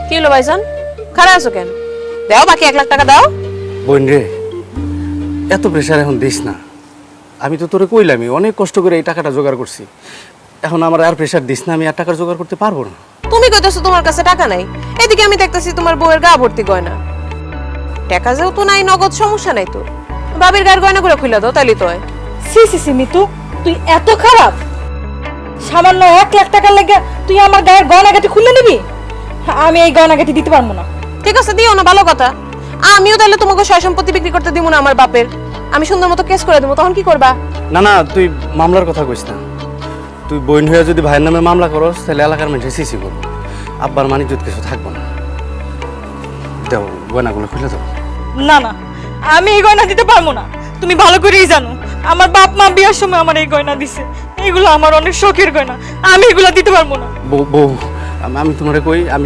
কি হলো ভাইজান, খারাপ আছো কেন? দাও বাকি 1 লাখ টাকা দাও। বোন রে, এত প্রেশার এখন দিস না। আমি তো তোরে কইলামই অনেক কষ্ট করে এই টাকাটা জোগাড় করছি। এখন আমার আর প্রেশার দিস না, আমি আর টাকা জোগাড় করতে পারবো না। তুমি কইতেছো তোমার কাছে টাকা নাই, এদিকে আমি দেখতেছি তোমার বউয়ের গা ভর্তি গয়না। টাকা যেহেতু নাই, নগদ সমস্যা নাই তো, বাবির গায়ের গয়না করে খুলে দাও, তাইলে তো হয়। সি সি সি মিতু, তুই এত খারাপ? সামান্য 1 লাখ টাকার লেগে তুই আমার গায়ের গয়নাগাটি খুলে নিবি? আমি এই গয়নাগাটি দিতে পারবো না। ঠিক আছে, দিও না, ভালো কথা। আমিও তাহলে তোমাকে সয় সম্পত্তি বিক্রি করতে দিব না আমার বাপের। আমি সুন্দর মতো কেস করে দেবো, তখন কি করবা? না না, তুই মামলার কথা কইস না। তুই বোন হয়ে যদি ভাইয়ের নামে মামলা করস, তাহলে এলাকার মানুষে সিসি করবো, আব্বার মানিজ্জত কিছু থাকবো না। দেও, গয়নাগুলো খুলে দাও। না না, আমি এই গয়না দিতে পারবো না। তুমি ভালো করেই জানো আমার বাপ মা বিয়ার সময় আমার এই গয়না দিছে। এগুলো আমার অনেক শখের গয়না, আমি এগুলো দিতে পারবো না। বউ, আমি তোমারে কই, আমি